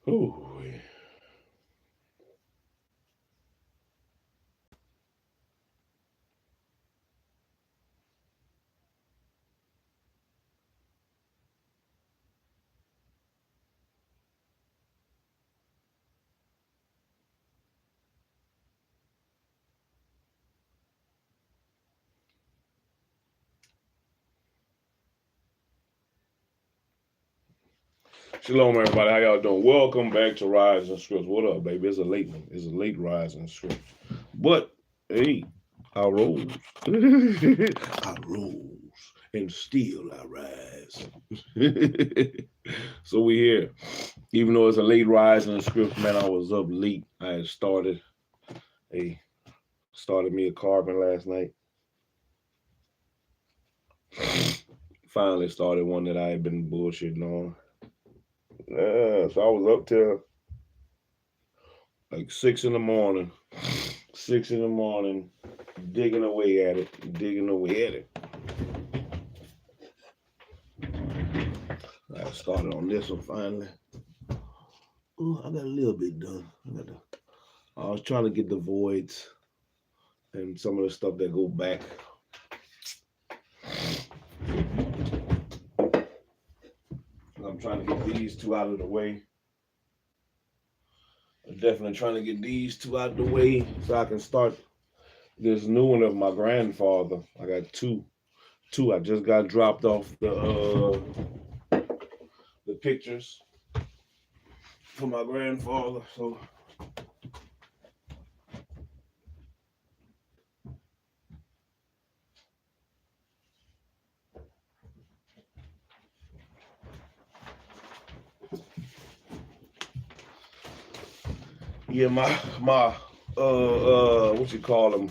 Oh, Shalom, everybody. How y'all doing? Welcome back to Rise and Scripts. What up, baby? It's a late one. It's a late Rise and Scripts. But, hey, I rose. I rose. And still I rise. So we here. Even though it's a late Rise and Scripts, man, I was up late. I had started me a carbon last night. Finally started one that I had been bullshitting on. Yeah, so I was up till like 6 in the morning. 6 in the morning, digging away at it. I started on this one finally. Oh, I got a little bit done. I was trying to get the voids and some of the stuff that go back. I'm trying to get these two out of the way. I'm definitely trying to get these two out of the way so I can start this new one of my grandfather. I got two. I just got dropped off the pictures for my grandfather. So yeah, my what you call them?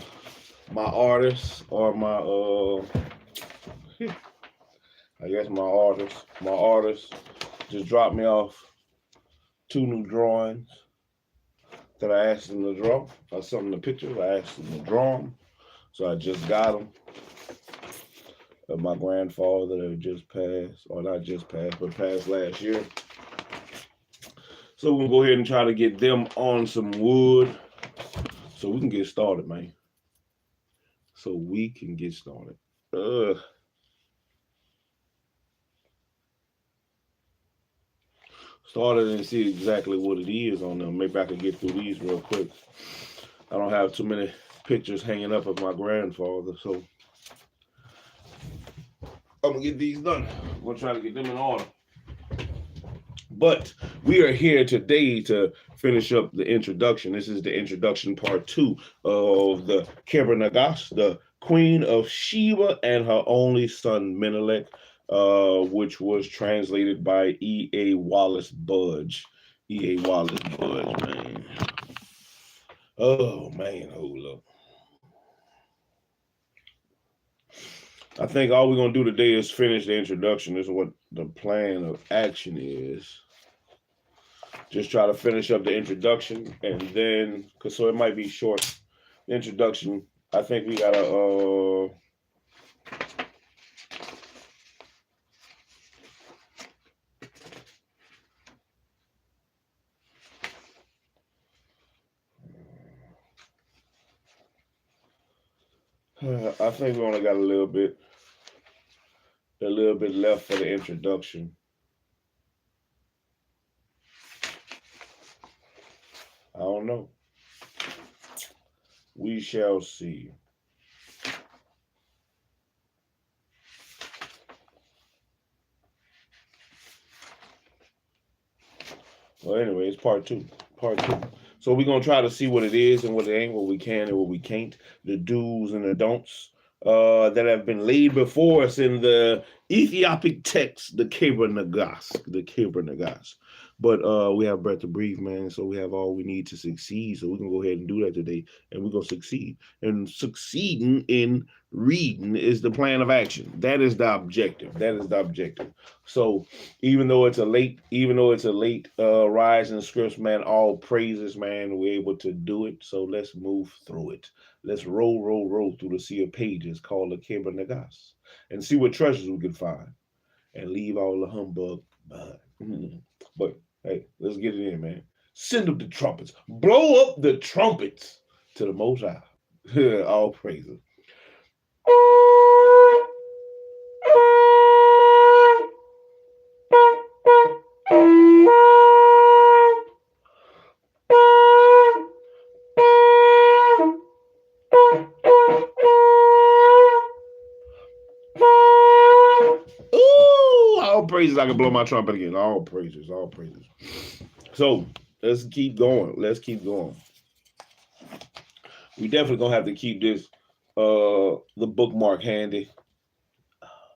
My artists or my I guess my artist just dropped me off 2 new drawings that I asked them to draw. I saw them in the pictures. I asked them to draw them, so I just got them. Of my grandfather that just passed, or not just passed, but passed last year. So we'll go ahead and try to get them on some wood so we can get started, man. Started and see exactly what it is on them. Maybe I can get through these real quick. I don't have too many pictures hanging up of my grandfather, so I'm gonna get these done. We'll try to get them in order. But we are here today to finish up the introduction. This is the introduction part 2 of the KEBRA NAGAST, the Queen of Sheba and her only son Menelik, which was translated by E.A. Wallace Budge. E.A. Wallace Budge, man. Oh, man, hold up. I think all we're going to do today is finish the introduction. This is what the plan of action is. Just try to finish up the introduction, and then, so it might be short. The introduction, I think we gotta, I think we only got a little bit left for the introduction. I don't know. We shall see. Well, anyway, it's part 2. So we're going to try to see what it is and what it ain't, what we can and what we can't, the do's and the don'ts that have been laid before us in the Ethiopic text, the KEBRA NAGAST. But we have breath to breathe, man, so we have all we need to succeed. So we can go ahead and do that today, and we're going to succeed. And succeeding in reading is the plan of action. That is the objective. So even though it's a late Rise and Scripts, man, all praises, man, we're able to do it. So let's move through it. Let's roll through the sea of pages called the KEBRA NAGAST and see what treasures we can find and leave all the humbug behind. But Hey, let's get it in, man. Send up the trumpets. Blow up the trumpets to the Most High. All praises. Ooh, all praises. I can blow my trumpet again. All praises, all praises. So let's keep going. Let's keep going. We definitely gonna have to keep this the bookmark handy.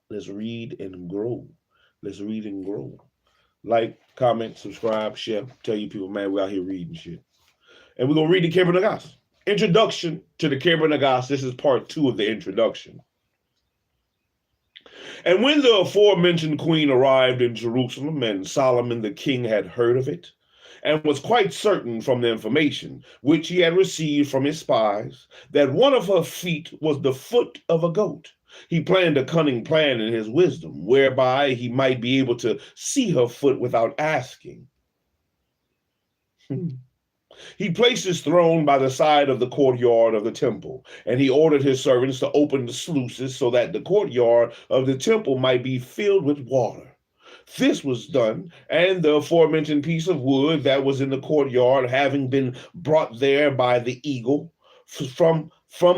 Let's read and grow. Let's read and grow. Like, comment, subscribe, share. Tell you people, man, we're out here reading shit. And we're gonna read the KEBRA NAGAST. Introduction to the KEBRA NAGAST. This is part 2 of the introduction. And when the aforementioned queen arrived in Jerusalem, and Solomon the king had heard of it, and was quite certain from the information which he had received from his spies, that one of her feet was the foot of a goat, he planned a cunning plan in his wisdom, whereby he might be able to see her foot without asking. He placed his throne by the side of the courtyard of the temple, and he ordered his servants to open the sluices so that the courtyard of the temple might be filled with water. This was done, and the aforementioned piece of wood that was in the courtyard, having been brought there by the eagle from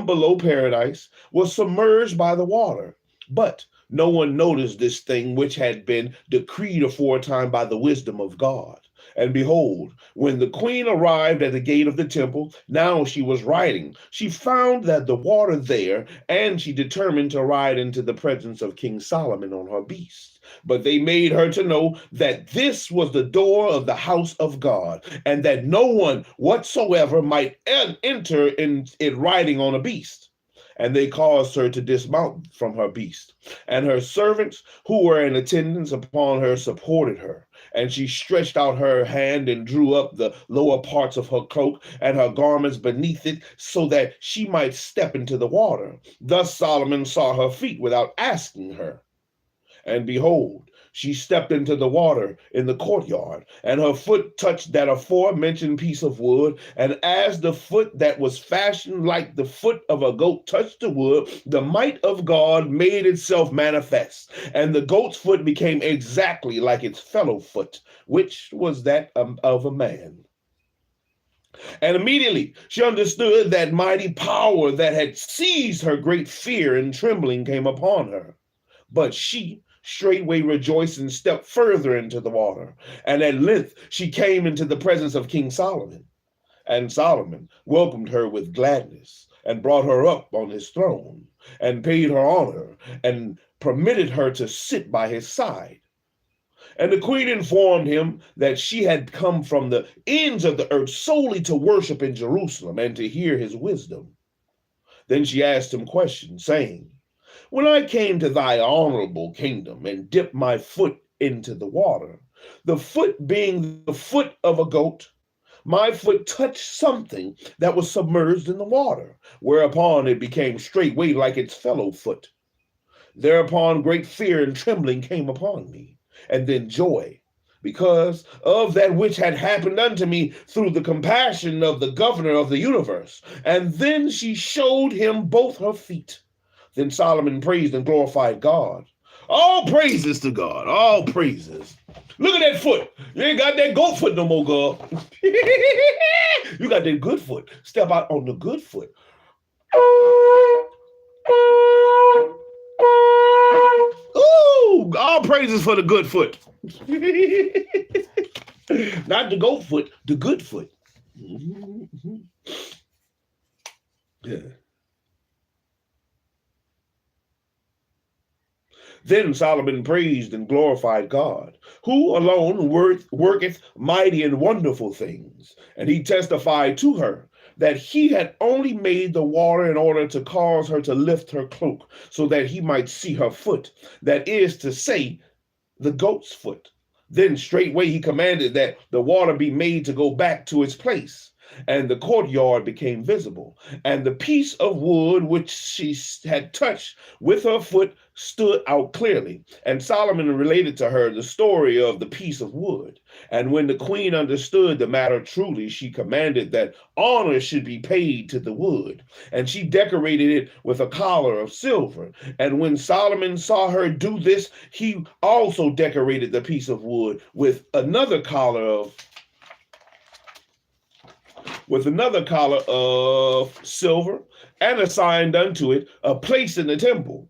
below paradise, was submerged by the water. But no one noticed this thing which had been decreed aforetime by the wisdom of God. And behold, when the queen arrived at the gate of the temple, now she was riding. She found that the water there, and she determined to ride into the presence of King Solomon on her beast. But they made her to know that this was the door of the house of God, and that no one whatsoever might enter in it riding on a beast. And they caused her to dismount from her beast. And her servants who were in attendance upon her supported her. And she stretched out her hand and drew up the lower parts of her cloak and her garments beneath it, so that she might step into the water. Thus Solomon saw her feet without asking her. And behold, she stepped into the water in the courtyard, and her foot touched that aforementioned piece of wood. And as the foot that was fashioned like the foot of a goat touched the wood, the might of God made itself manifest, and the goat's foot became exactly like its fellow foot, which was that of a man. And immediately she understood that mighty power that had seized her. Great fear and trembling came upon her. But she straightway rejoiced and stepped further into the water. And at length she came into the presence of King Solomon. And Solomon welcomed her with gladness, and brought her up on his throne, and paid her honor, and permitted her to sit by his side. And the queen informed him that she had come from the ends of the earth solely to worship in Jerusalem, and to hear his wisdom. Then she asked him questions, saying, when I came to thy honorable kingdom and dipped my foot into the water, the foot being the foot of a goat, my foot touched something that was submerged in the water, whereupon it became straightway like its fellow foot. Thereupon great fear and trembling came upon me, and then joy, because of that which had happened unto me through the compassion of the governor of the universe. And then she showed him both her feet. Then Solomon praised and glorified God. All praises to God. All praises. Look at that foot. You ain't got that goat foot no more, God. You got that good foot. Step out on the good foot. Ooh, all praises for the good foot. Not the goat foot, the good foot. Yeah. Then Solomon praised and glorified God, who alone worketh mighty and wonderful things. And he testified to her that he had only made the water in order to cause her to lift her cloak, so that he might see her foot, that is to say, the goat's foot. Then straightway he commanded that the water be made to go back to its place. And the courtyard became visible, and the piece of wood which she had touched with her foot stood out clearly, and Solomon related to her the story of the piece of wood. And when the queen understood the matter truly, she commanded that honor should be paid to the wood, and she decorated it with a collar of silver. And when Solomon saw her do this, he also decorated the piece of wood with another collar of silver, and assigned unto it a place in the temple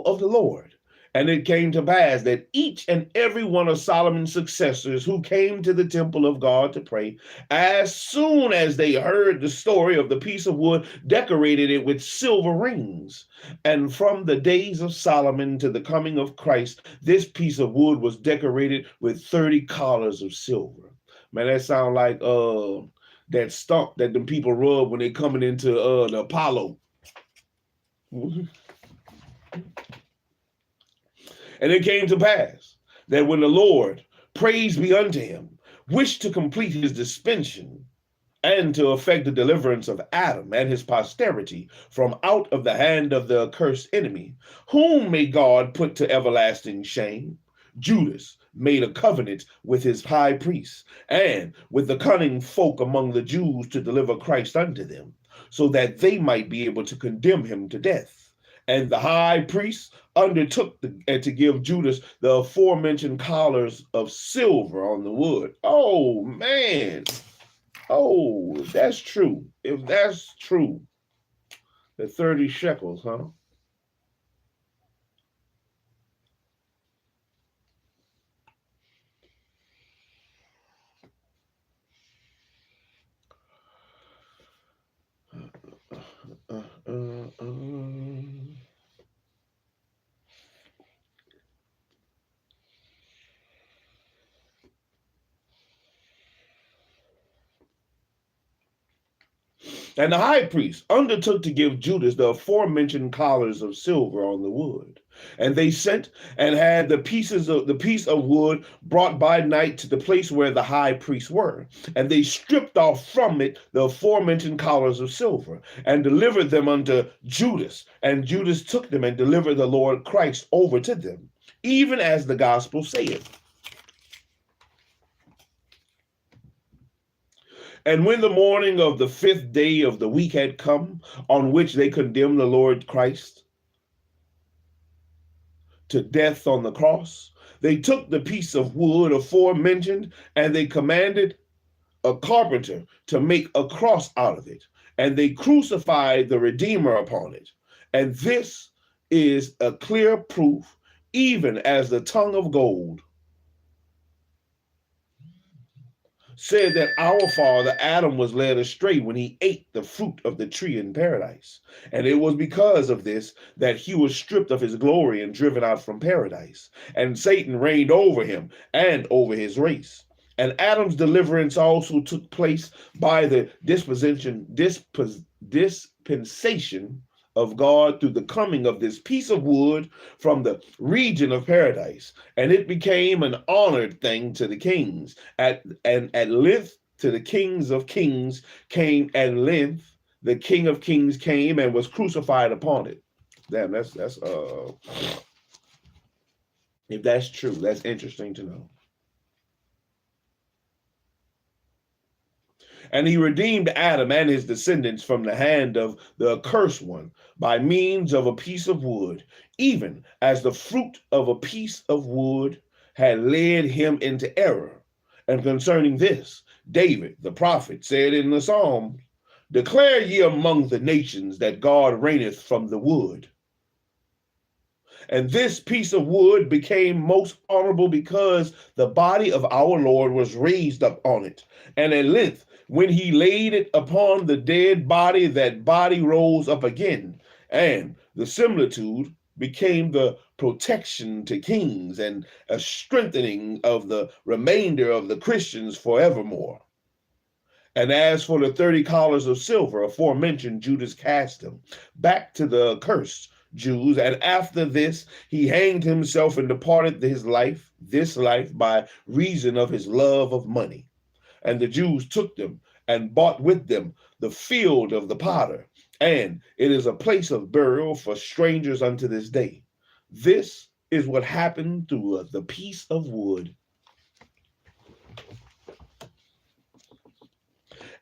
of the Lord. And it came to pass that each and every one of Solomon's successors who came to the temple of God to pray, as soon as they heard the story of the piece of wood, decorated it with silver rings. And from the days of Solomon to the coming of Christ, this piece of wood was decorated with 30 collars of silver. Man, that sound like that stump that them people rub when they coming into the Apollo. And it came to pass that when the Lord, praise be unto him, wished to complete his dispensation and to effect the deliverance of Adam and his posterity from out of the hand of the accursed enemy, whom may God put to everlasting shame, Judas made a covenant with his high priest and with the cunning folk among the Jews to deliver Christ unto them, so that they might be able to condemn him to death. And the high priest undertook to give Judas the aforementioned collars of silver on the wood. Oh, man. Oh, if that's true. If that's true, the 30 shekels, huh? And the high priest undertook to give Judas the aforementioned collars of silver on the wood. And they sent and had the piece of wood brought by night to the place where the high priests were. And they stripped off from it the aforementioned collars of silver and delivered them unto Judas. And Judas took them and delivered the Lord Christ over to them, even as the gospel saith. And when the morning of the 5th day of the week had come, on which they condemned the Lord Christ to death on the cross, they took the piece of wood aforementioned, and they commanded a carpenter to make a cross out of it, and they crucified the Redeemer upon it. And this is a clear proof, even as the tongue of gold said that our father Adam was led astray when he ate the fruit of the tree in paradise. And it was because of this that he was stripped of his glory and driven out from paradise. And Satan reigned over him and over his race. And Adam's deliverance also took place by the dispensation of God through the coming of this piece of wood from the region of paradise. And it became an honored thing to the kings. At length to the kings of kings came, at length the King of Kings came and was crucified upon it. Damn, that's if that's true, that's interesting to know. And he redeemed Adam and his descendants from the hand of the accursed one by means of a piece of wood, even as the fruit of a piece of wood had led him into error. And concerning this, David, the prophet, said in the Psalms, "Declare ye among the nations that God reigneth from the wood." And this piece of wood became most honorable because the body of our Lord was raised up on it. And at length, when he laid it upon the dead body, that body rose up again. And the similitude became the protection to kings and a strengthening of the remainder of the Christians forevermore. And as for the 30 collars of silver aforementioned, Judas cast them back to the accursed Jews, and after this he hanged himself and departed this life by reason of his love of money. And the Jews took them and bought with them the field of the potter, and it is a place of burial for strangers unto this day. This is what happened through the piece of wood.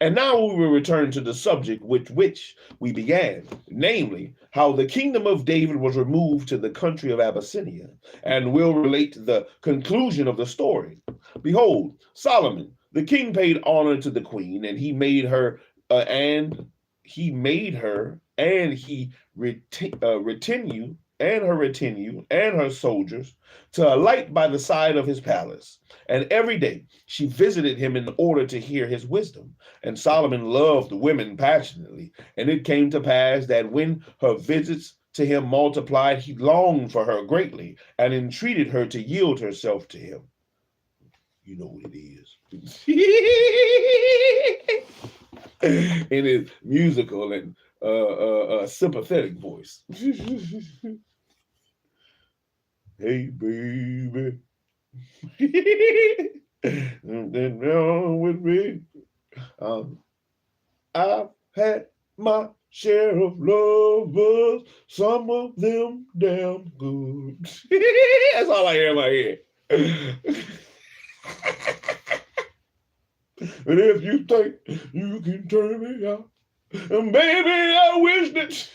And now we will return to the subject with which we began, namely, how the kingdom of David was removed to the country of Abyssinia, and will relate the conclusion of the story. Behold, Solomon, the king, paid honor to the queen, and he made her retinue and her soldiers to alight by the side of his palace. And every day she visited him in order to hear his wisdom. And Solomon loved women passionately. And it came to pass that when her visits to him multiplied, he longed for her greatly and entreated her to yield herself to him. You know what it is. In his musical and sympathetic voice. Hey, baby. Something wrong with me. I've had my share of lovers, some of them damn good. That's all I hear in my head. And if you think you can turn me out, and baby, I wish that.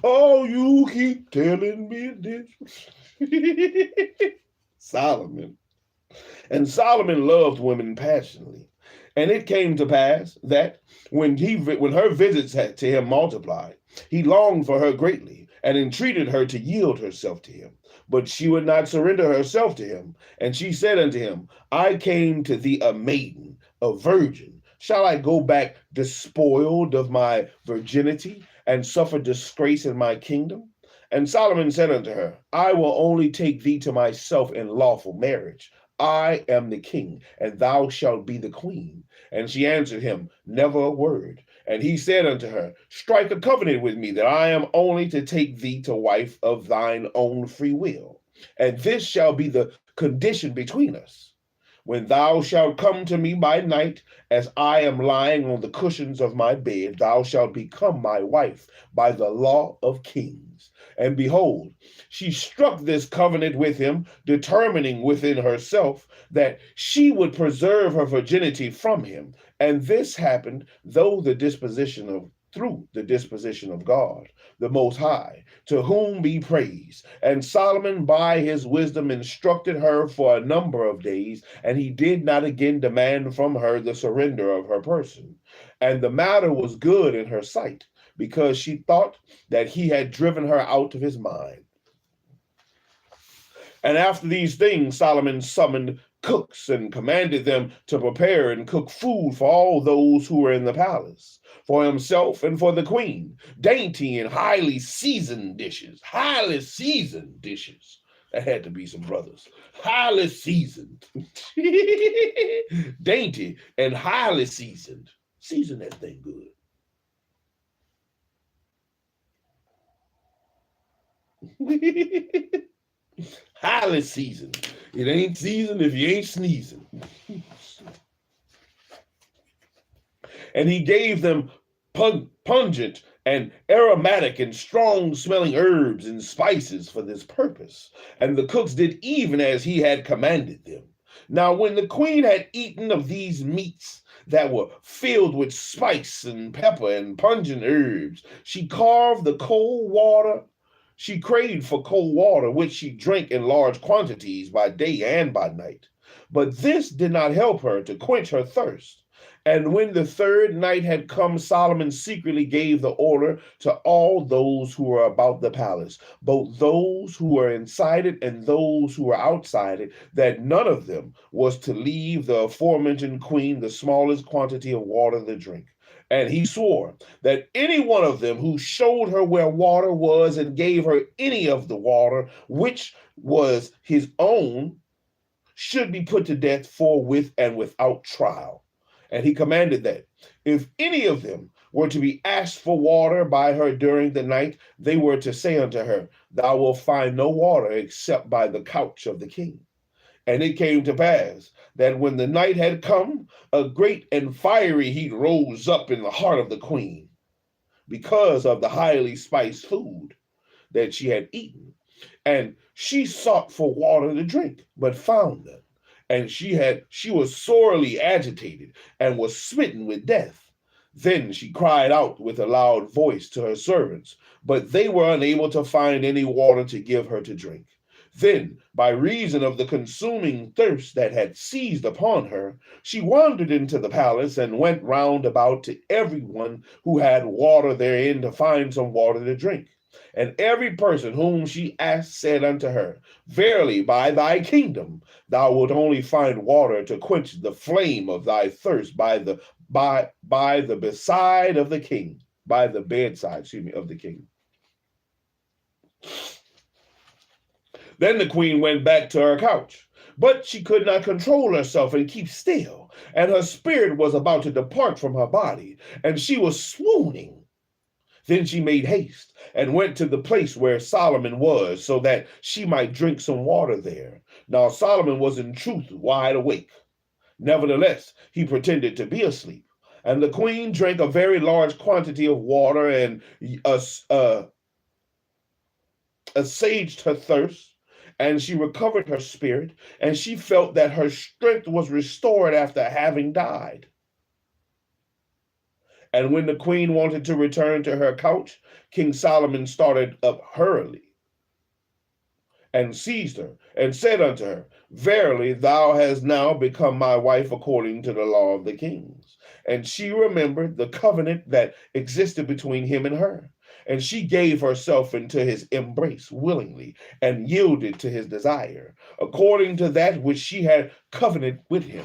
Oh, you keep telling me this. Solomon. And Solomon loved women passionately. And it came to pass that when her visits to him multiplied, he longed for her greatly and entreated her to yield herself to him. But she would not surrender herself to him. And she said unto him, I came to thee a maiden, a virgin. Shall I go back despoiled of my virginity and suffer disgrace in my kingdom? And Solomon said unto her, I will only take thee to myself in lawful marriage. I am the king, and thou shalt be the queen. And she answered him, never a word. And he said unto her, strike a covenant with me, that I am only to take thee to wife of thine own free will. And this shall be the condition between us. When thou shalt come to me by night, as I am lying on the cushions of my bed, thou shalt become my wife by the law of kings. And behold, she struck this covenant with him, determining within herself that she would preserve her virginity from him. And this happened through the disposition of God, the Most High, to whom be praise. And Solomon by his wisdom instructed her for a number of days, and he did not again demand from her the surrender of her person. And the matter was good in her sight, because she thought that he had driven her out of his mind. And after these things, Solomon summoned cooks and commanded them to prepare and cook food for all those who were in the palace, for himself and for the queen, dainty and highly seasoned dishes. That had to be some brothers. Highly seasoned. Dainty and highly seasoned. Season that thing good. Highly seasoned. It ain't seasoned if you ain't sneezing. And he gave them pungent and aromatic and strong smelling herbs and spices for this purpose. And the cooks did even as he had commanded them. Now when the queen had eaten of these meats that were filled with spice and pepper and pungent herbs, she craved for cold water, which she drank in large quantities by day and by night. But this did not help her to quench her thirst. And when the third night had come, Solomon secretly gave the order to all those who were about the palace, both those who were inside it and those who were outside it, that none of them was to leave the aforementioned queen the smallest quantity of water to drink. And he swore that any one of them who showed her where water was and gave her any of the water, which was his own, should be put to death forthwith and without trial. And he commanded that if any of them were to be asked for water by her during the night, they were to say unto her, thou wilt find no water except by the couch of the king. And it came to pass that when the night had come, a great and fiery heat rose up in the heart of the queen. because of the highly spiced food that she had eaten. And she sought for water to drink, but found none. And she was sorely agitated and was smitten with death. Then she cried out with a loud voice to her servants, but they were unable to find any water to give her to drink. Then, by reason of the consuming thirst that had seized upon her, she wandered into the palace and went round about to everyone who had water therein to find some water to drink. And every person whom she asked said unto her, Verily, by thy kingdom thou wilt only find water to quench the flame of thy thirst by the beside of the king, by the bedside, of the king. Then the queen went back to her couch, but she could not control herself and keep still, and her spirit was about to depart from her body, and she was swooning. Then she made haste and went to the place where Solomon was, so that she might drink some water there. Now Solomon was in truth wide awake. Nevertheless, he pretended to be asleep. And the queen drank a very large quantity of water and assuaged her thirst, and she recovered her spirit, and she felt that her strength was restored after having died. And when the queen wanted to return to her couch, King Solomon started up hurriedly and seized her and said unto her, Verily, thou hast now become my wife according to the law of the kings. And she remembered the covenant that existed between him and her. And she gave herself into his embrace willingly and yielded to his desire, according to that which she had covenanted with him.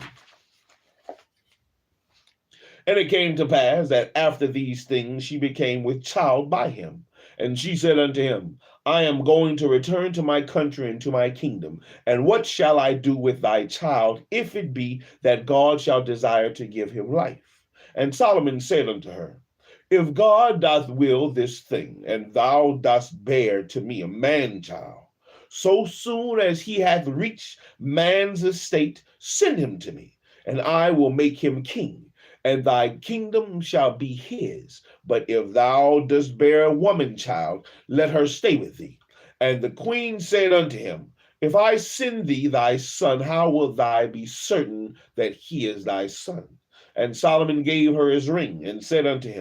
And it came to pass that after these things she became with child by him. And she said unto him, I am going to return to my country and to my kingdom. And what shall I do with thy child, if it be that God shall desire to give him life? And Solomon said unto her, If God doth will this thing, and thou dost bear to me a man-child, so soon as he hath reached man's estate, send him to me, and I will make him king, and thy kingdom shall be his. But if thou dost bear a woman-child, let her stay with thee. And the queen said unto him, If I send thee thy son, how wilt thou be certain that he is thy son? And Solomon gave her his ring, and said unto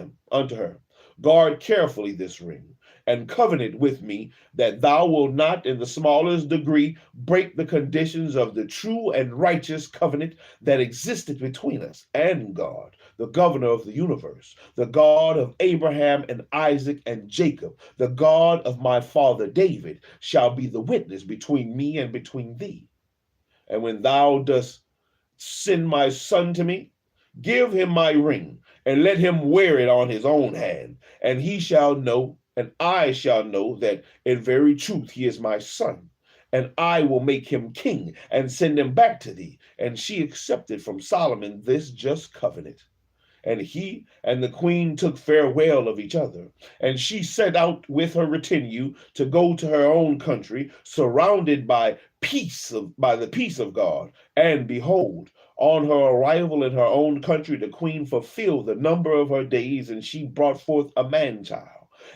her, Guard carefully this ring, and covenant with me that thou wilt not in the smallest degree break the conditions of the true and righteous covenant that existed between us and God, the governor of the universe, the God of Abraham and Isaac and Jacob, the God of my father David, shall be the witness between me and between thee. And when thou dost send my son to me, give him my ring, and let him wear it on his own hand, and he shall know, and I shall know that in very truth he is my son. And I will make him king, and send him back to thee. And she accepted from Solomon this just covenant. And he and the queen took farewell of each other. And she set out with her retinue to go to her own country, surrounded by the peace of God. And behold, on her arrival in her own country, the queen fulfilled the number of her days, and she brought forth a man-child.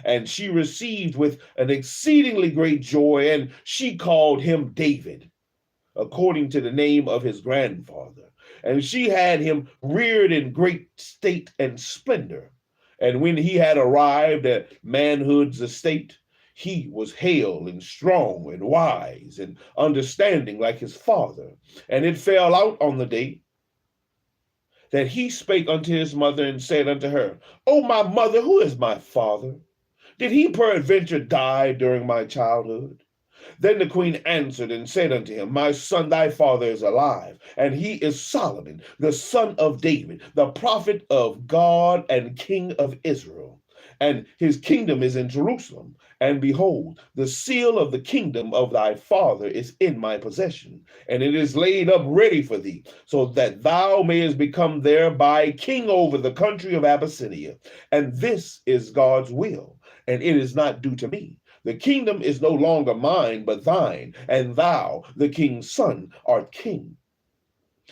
And she received with an exceedingly great joy, and she called him David, according to the name of his grandfather. And she had him reared in great state and splendor. And when he had arrived at manhood's estate, he was hale and strong and wise and understanding like his father. And it fell out on the day that he spake unto his mother and said unto her, O my mother, who is my father? Did he peradventure die during my childhood? Then the queen answered and said unto him, My son, thy father is alive, and he is Solomon, the son of David, the prophet of God and king of Israel. And his kingdom is in Jerusalem. And behold, the seal of the kingdom of thy father is in my possession, and it is laid up ready for thee, so that thou mayest become thereby king over the country of Abyssinia. And this is God's will, and it is not due to me. The kingdom is no longer mine, but thine, and thou, the king's son, art king.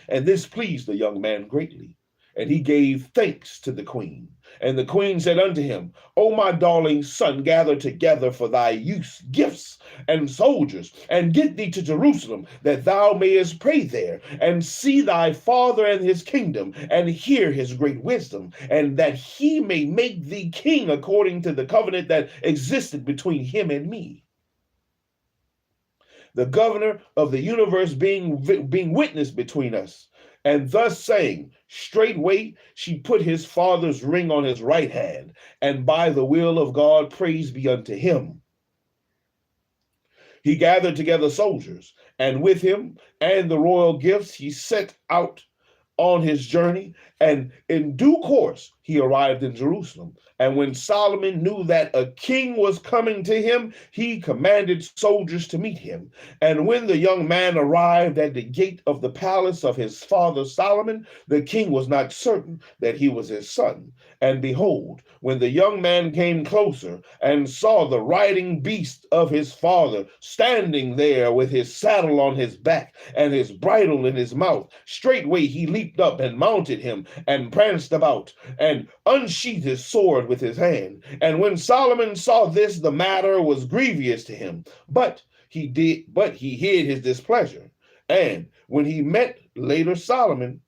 And this pleased the young man greatly. And he gave thanks to the queen. And the queen said unto him, O my darling son, gather together for thy use gifts and soldiers, and get thee to Jerusalem, that thou mayest pray there, and see thy father and his kingdom, and hear his great wisdom, and that he may make thee king according to the covenant that existed between him and me. The governor of the universe being witness between us. And thus saying, straightway she put his father's ring on his right hand, and by the will of God, praise be unto him. He gathered together soldiers, and with him and the royal gifts he set out on his journey, and in due course he arrived in Jerusalem. And when Solomon knew that a king was coming to him, he commanded soldiers to meet him. And when the young man arrived at the gate of the palace of his father Solomon, the king was not certain that he was his son. And behold, when the young man came closer and saw the riding beast of his father standing there with his saddle on his back and his bridle in his mouth, straightway he leaped up and mounted him and pranced about and unsheathed his sword with his hand. And when Solomon saw this, the matter was grievous to him, but he hid his displeasure. And when he met Solomon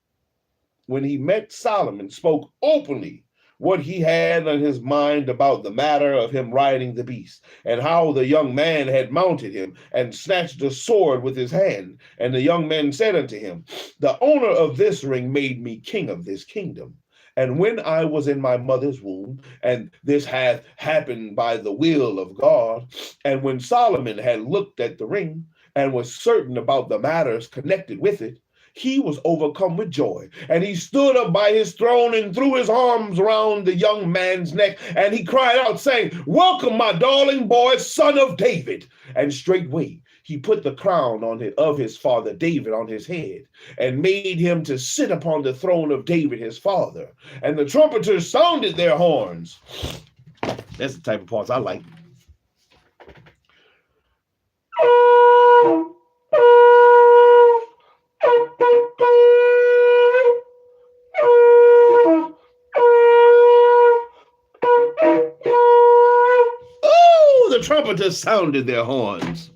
spoke openly what he had on his mind about the matter of him riding the beast, and how the young man had mounted him and snatched the sword with his hand. And the young man said unto him, the owner of this ring made me king of this kingdom. And when I was in my mother's womb, and this hath happened by the will of God, and when Solomon had looked at the ring and was certain about the matters connected with it, he was overcome with joy, and he stood up by his throne and threw his arms around the young man's neck, and he cried out, saying, welcome, my darling boy, son of David. And straightway he put the crown of his father David on his head, and made him to sit upon the throne of David his father. And the trumpeters sounded their horns. That's the type of parts I like. Oh, the trumpeters sounded their horns.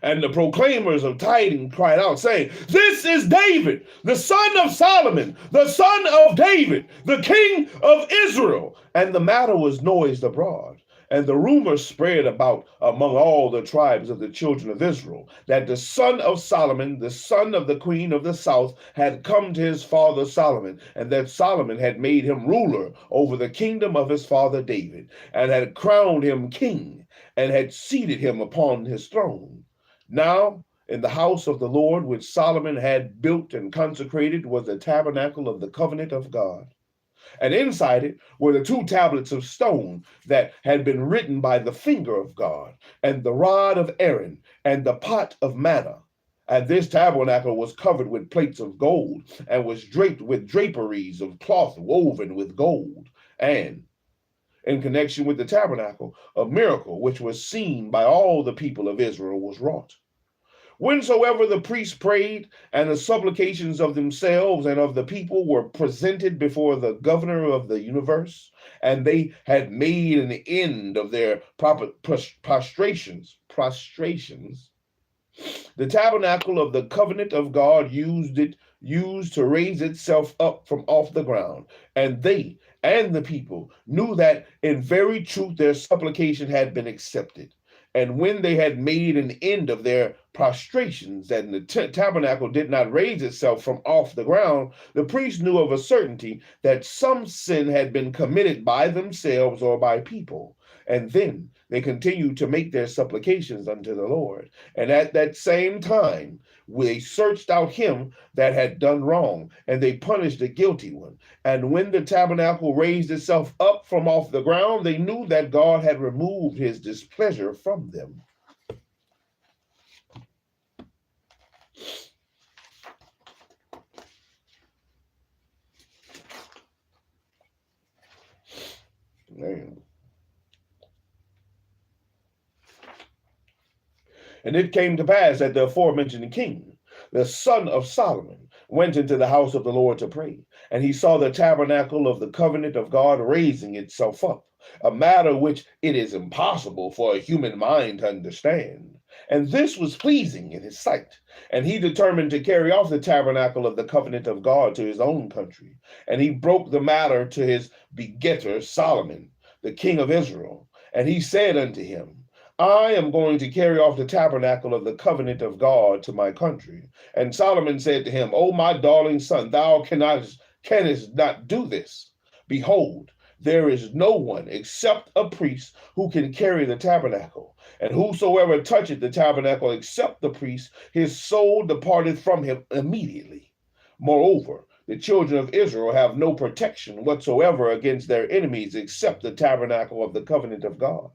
And the proclaimers of tidings cried out, saying, this is David, the son of Solomon, the son of David, the king of Israel. And the matter was noised abroad. And the rumor spread about among all the tribes of the children of Israel, that the son of Solomon, the son of the queen of the south, had come to his father Solomon, and that Solomon had made him ruler over the kingdom of his father David, and had crowned him king, and had seated him upon his throne. Now, in the house of the Lord, which Solomon had built and consecrated, was the tabernacle of the covenant of God. And inside it were the 2 tablets of stone that had been written by the finger of God, and the rod of Aaron, and the pot of manna. And this tabernacle was covered with plates of gold, and was draped with draperies of cloth woven with gold. And in connection with the tabernacle, a miracle which was seen by all the people of Israel was wrought. Whensoever the priests prayed, and the supplications of themselves and of the people were presented before the governor of the universe, and they had made an end of their prostrations, the tabernacle of the covenant of God used to raise itself up from off the ground. And they and the people knew that in very truth their supplication had been accepted. And when they had made an end of their prostrations, and the tabernacle did not raise itself from off the ground, the priest knew of a certainty that some sin had been committed by themselves or by people. And then they continued to make their supplications unto the Lord. And at that same time, they searched out him that had done wrong, and they punished the guilty one. And when the tabernacle raised itself up from off the ground, they knew that God had removed his displeasure from them. And it came to pass that the aforementioned king, the son of Solomon, went into the house of the Lord to pray, and he saw the tabernacle of the covenant of God raising itself up, a matter which it is impossible for a human mind to understand. And this was pleasing in his sight. And he determined to carry off the tabernacle of the covenant of God to his own country. And he broke the matter to his begetter Solomon, the king of Israel. And he said unto him, I am going to carry off the tabernacle of the covenant of God to my country. And Solomon said to him, O my darling son, thou canst not do this. Behold, there is no one except a priest who can carry the tabernacle. And whosoever toucheth the tabernacle except the priest, his soul departeth from him immediately. Moreover, the children of Israel have no protection whatsoever against their enemies except the tabernacle of the covenant of God.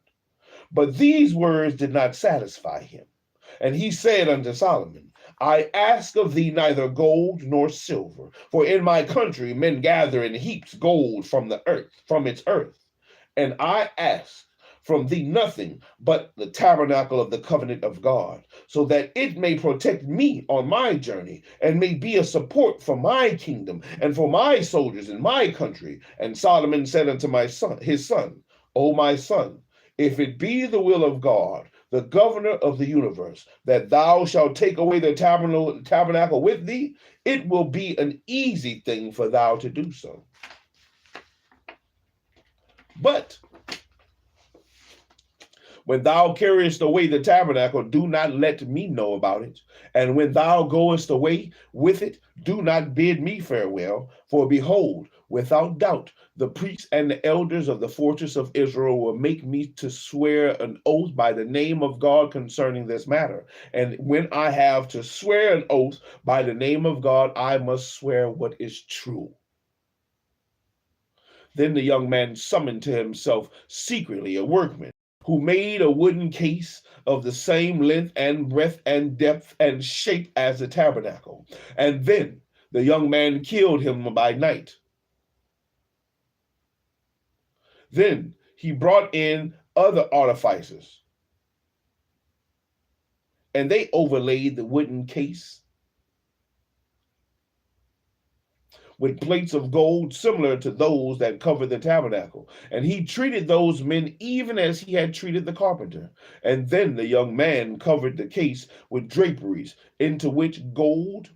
But these words did not satisfy him. And he said unto Solomon, I ask of thee neither gold nor silver, for in my country men gather in heaps gold from the earth, from its earth. And I ask from thee nothing but the tabernacle of the covenant of God, so that it may protect me on my journey, and may be a support for my kingdom, and for my soldiers in my country. And Solomon said unto his son, O my son, if it be the will of God, the governor of the universe, that thou shalt take away the tabernacle with thee, it will be an easy thing for thou to do so. But when thou carriest away the tabernacle, do not let me know about it. And when thou goest away with it, do not bid me farewell. For behold, without doubt, the priests and the elders of the fortress of Israel will make me to swear an oath by the name of God concerning this matter. And when I have to swear an oath by the name of God, I must swear what is true. Then the young man summoned to himself secretly a workman, who made a wooden case of the same length and breadth and depth and shape as the tabernacle. And then the young man killed him by night. Then he brought in other artificers, and they overlaid the wooden case with plates of gold similar to those that covered the tabernacle. And he treated those men even as he had treated the carpenter. And then the young man covered the case with draperies into which gold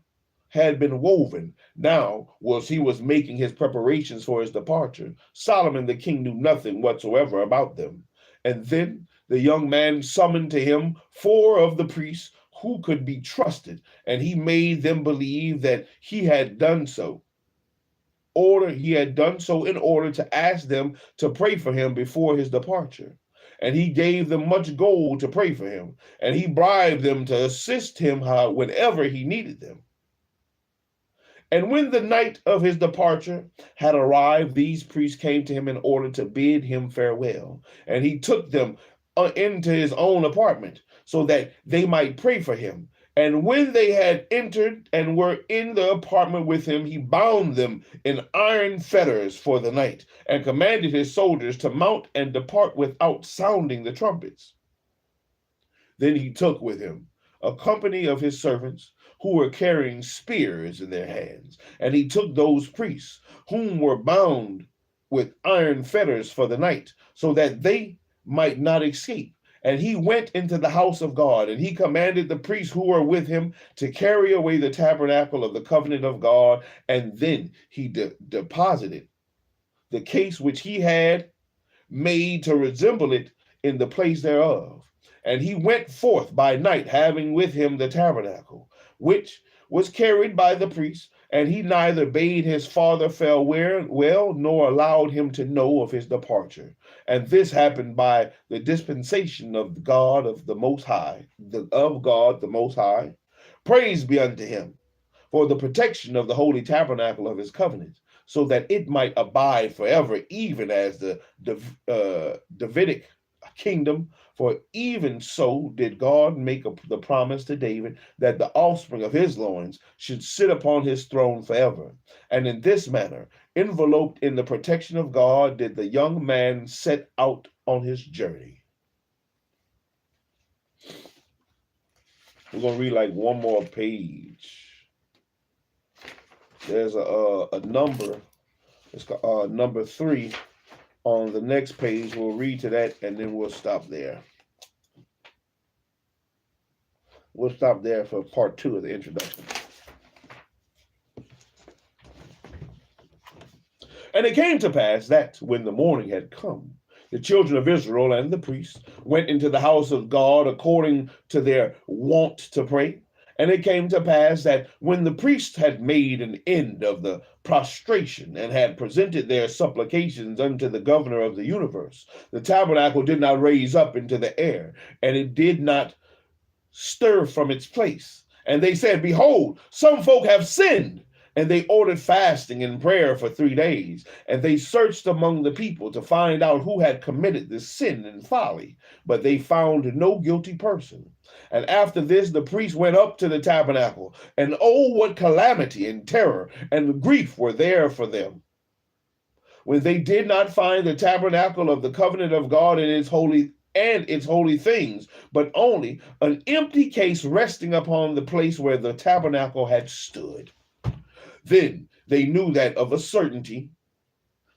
had been woven. Now, whilst he was making his preparations for his departure, Solomon the king knew nothing whatsoever about them. And then the young man summoned to him 4 of the priests who could be trusted, and he made them believe that he had done so in order to ask them to pray for him before his departure. And he gave them much gold to pray for him, and he bribed them to assist him whenever he needed them. And when the night of his departure had arrived, these priests came to him in order to bid him farewell. And he took them into his own apartment so that they might pray for him. And when they had entered and were in the apartment with him, he bound them in iron fetters for the night, and commanded his soldiers to mount and depart without sounding the trumpets. Then he took with him a company of his servants who were carrying spears in their hands. And he took those priests whom were bound with iron fetters for the night, so that they might not escape. And he went into the house of God, and he commanded the priests who were with him to carry away the tabernacle of the covenant of God. And then he deposited the case which he had made to resemble it in the place thereof. And he went forth by night, having with him the tabernacle, which was carried by the priests, and he neither bade his father farewell, nor allowed him to know of his departure. And this happened by the dispensation of God of the Most High, of God the Most High. Praise be unto him for the protection of the holy tabernacle of his covenant, so that it might abide forever, even as the Davidic kingdom. For even so did God make the promise to David that the offspring of his loins should sit upon his throne forever. And in this manner, enveloped in the protection of God, did the young man set out on his journey. We're going to read like one more page. There's a number. It's number 3 on the next page. We'll read to that and then we'll stop there. We'll stop there for part 2 of the introduction. And it came to pass that when the morning had come, the children of Israel and the priests went into the house of God according to their wont to pray. And it came to pass that when the priests had made an end of the prostration and had presented their supplications unto the governor of the universe, the tabernacle did not raise up into the air, and it did not stir from its place. And they said, behold, some folk have sinned. And they ordered fasting and prayer for 3 days. And they searched among the people to find out who had committed this sin and folly. But they found no guilty person. And after this, the priest went up to the tabernacle. And oh, what calamity and terror and grief were there for them, when they did not find the tabernacle of the covenant of God and its holy things, but only an empty case resting upon the place where the tabernacle had stood. Then they knew that of a certainty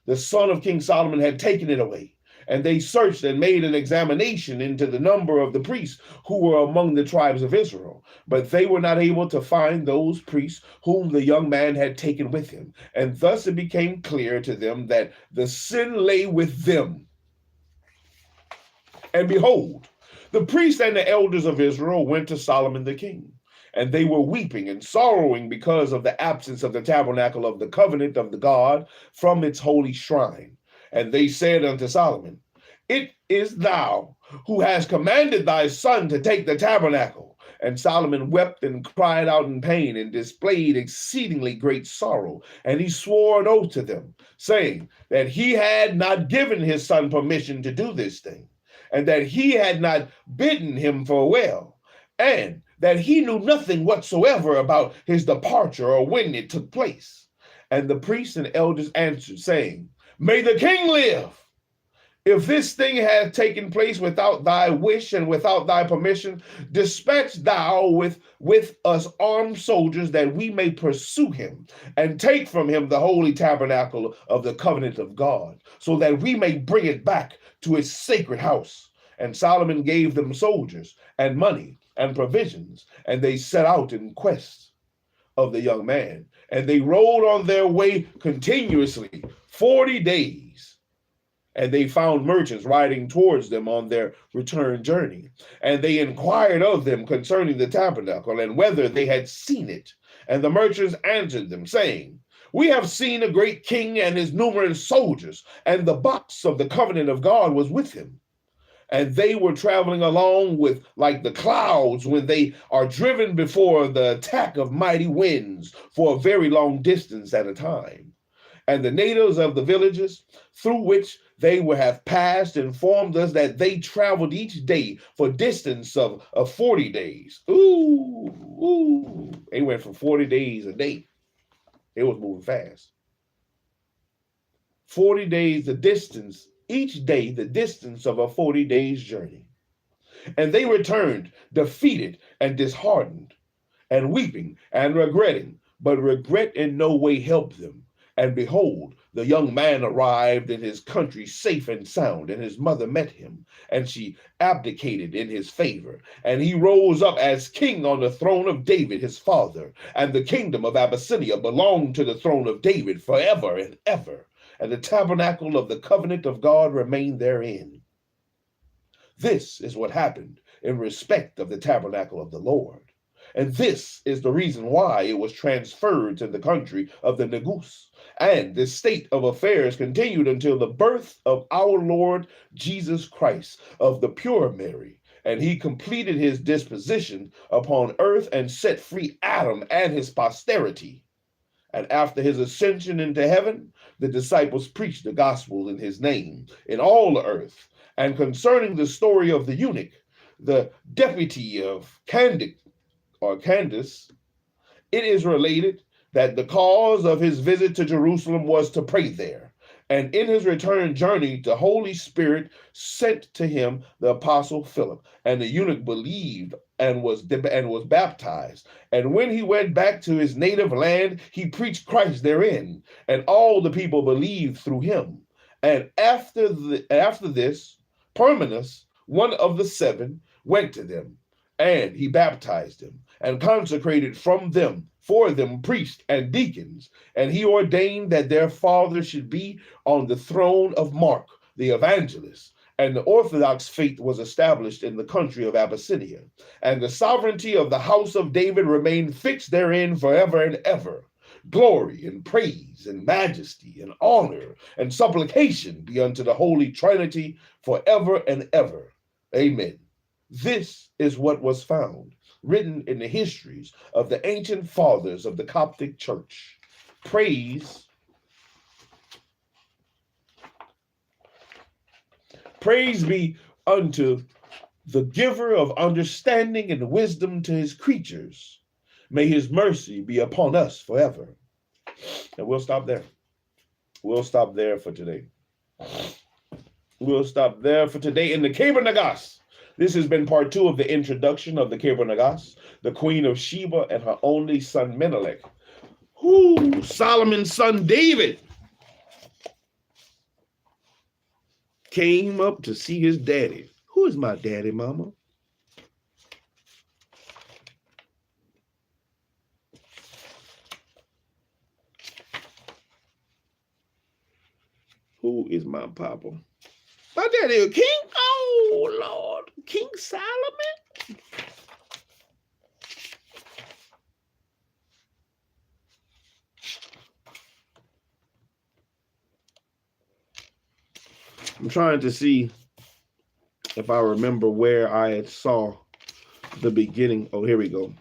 the son of King Solomon had taken it away. And they searched and made an examination into the number of the priests who were among the tribes of Israel. But they were not able to find those priests whom the young man had taken with him. And thus it became clear to them that the sin lay with them. And behold, the priests and the elders of Israel went to Solomon the king. And they were weeping and sorrowing because of the absence of the tabernacle of the covenant of the God from its holy shrine. And they said unto Solomon, it is thou who hast commanded thy son to take the tabernacle. And Solomon wept and cried out in pain and displayed exceedingly great sorrow. And he swore an oath to them, saying that he had not given his son permission to do this thing, and that he had not bidden him farewell, and that he knew nothing whatsoever about his departure or when it took place. And the priests and elders answered, saying, may the king live. If this thing had taken place without thy wish and without thy permission, dispatch thou with us armed soldiers, that we may pursue him and take from him the holy tabernacle of the covenant of God, so that we may bring it back to its sacred house. And Solomon gave them soldiers and money and provisions, and they set out in quest of the young man. And they rode on their way continuously 40 days. And they found merchants riding towards them on their return journey. And they inquired of them concerning the tabernacle, and whether they had seen it. And the merchants answered them, saying, we have seen a great king and his numerous soldiers, and the box of the covenant of God was with him. And they were traveling along with like the clouds when they are driven before the attack of mighty winds for a very long distance at a time. And the natives of the villages through which they would have passed informed us that they traveled each day for distance of 40 days. Ooh. They went for 40 days a day. It was moving fast. 40 days, the distance. Each day, the distance of a 40 days journey. And they returned defeated and disheartened and weeping and regretting, but regret in no way helped them. And behold, the young man arrived in his country safe and sound, and his mother met him, and she abdicated in his favor. And he rose up as king on the throne of David, his father, and the kingdom of Abyssinia belonged to the throne of David forever and ever. And the tabernacle of the covenant of God remained therein. This is what happened in respect of the tabernacle of the Lord. And this is the reason why it was transferred to the country of the Nagast. And this state of affairs continued until the birth of our Lord Jesus Christ of the pure Mary. And he completed his disposition upon earth and set free Adam and his posterity. And after his ascension into heaven, the disciples preached the gospel in his name in all the earth. And concerning the story of the eunuch, the deputy of Candace, it is related that the cause of his visit to Jerusalem was to pray there. And in his return journey, the Holy Spirit sent to him the apostle Philip, and the eunuch believed and was baptized. And when he went back to his native land, he preached Christ therein, and all the people believed through him. And after this, Parmenas, one of the 7, went to them, and he baptized them, and consecrated for them priests and deacons. And he ordained that their father should be on the throne of Mark, the evangelist. And the Orthodox faith was established in the country of Abyssinia. And the sovereignty of the house of David remained fixed therein forever and ever. Glory and praise and majesty and honor and supplication be unto the Holy Trinity forever and ever. Amen. This is what was found written in the histories of the ancient fathers of the Coptic Church. Praise be unto the giver of understanding and wisdom to his creatures. May his mercy be upon us forever. And we'll stop there. We'll stop there for today. We'll stop there for today in the KEBRA NAGAST. This has been part 2 of the introduction of the KEBRA NAGAST, the Queen of Sheba and her only son Menelik. Solomon's son David came up to see his daddy. Who is my daddy, mama? Who is my papa? My daddy is King. Oh, Lord. King Solomon. I'm trying to see if I remember where I saw the beginning. Oh, here we go.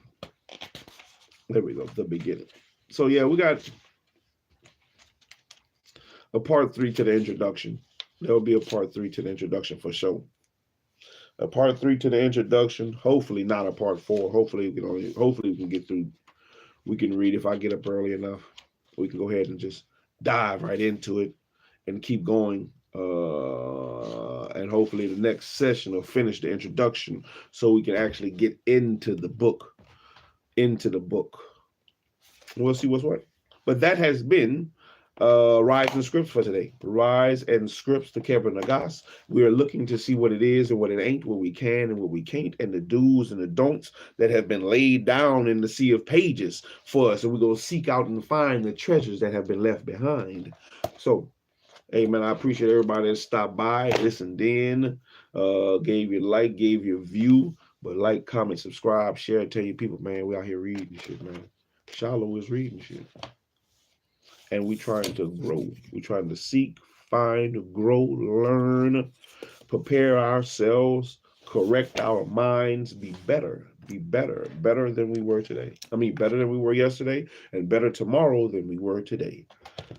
There we go, the beginning. So yeah, we got a part 3 to the introduction. There will be a part 3 to the introduction for sure. A part 3 to the introduction. Hopefully not a part 4. Hopefully we can get through. We can read if I get up early enough. We can go ahead and just dive right into it and keep going. And hopefully the next session will finish the introduction so we can actually get into the book. We'll see what's what. But that has been Rise and Scripts for today. Rise and Scripts, the KEBRA NAGAST. We are looking to see what it is and what it ain't, what we can and what we can't, and the do's and the don'ts that have been laid down in the sea of pages for us. And we're going to seek out and find the treasures that have been left behind. So, hey, man, I appreciate everybody that stopped by, listened in, gave you a like, gave you a view. But like, comment, subscribe, share, tell your people, man, we out here reading shit, man. Shalom is reading shit. And we trying to grow. We trying to seek, find, grow, learn, prepare ourselves, correct our minds, be better than we were today. I mean, better than we were yesterday, and better tomorrow than we were today.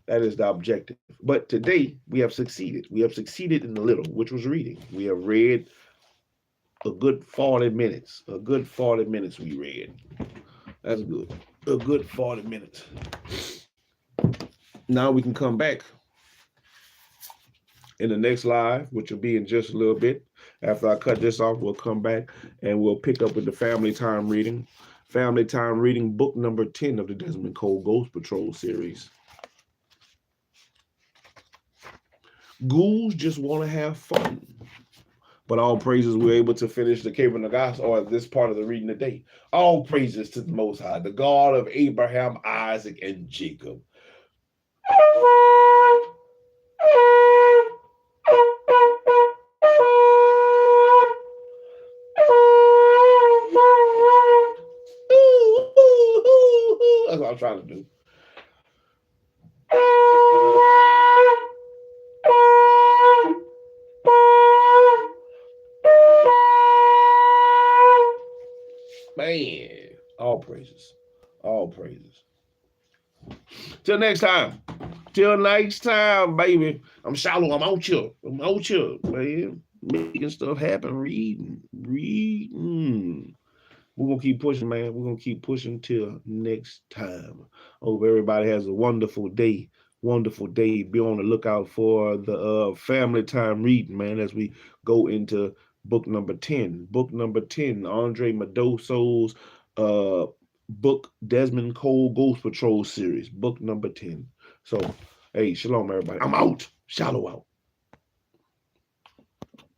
That is the objective. But today we have succeeded. We have succeeded in the little, which was reading. We have read a good 40 minutes. A good 40 minutes we read. That's good. A good 40 minutes. Now we can come back in the next live, which will be in just a little bit. After I cut this off, we'll come back and we'll pick up with the family time reading. Family time reading, book number 10 of the Desmond Cole Ghost Patrol series. Ghouls just want to have fun. But all praises we're able to finish the KEBRA NAGAST, or this part of the reading today. All praises to the Most High, the God of Abraham, Isaac, and Jacob. That's what I'm trying to do. Man, all praises. All praises. Till next time. Till next time, baby. I'm Shalom. I'm out here. Man. Making stuff happen. Reading. We're going to keep pushing, man. We're going to keep pushing till next time. Hope everybody has a wonderful day. Wonderful day. Be on the lookout for the family time reading, man, as we go into book number 10. Book number 10, Andre Mendoza's book, Desmond Cole Ghost Patrol series, book number 10. So, hey, shalom, everybody. I'm out. Shallow out.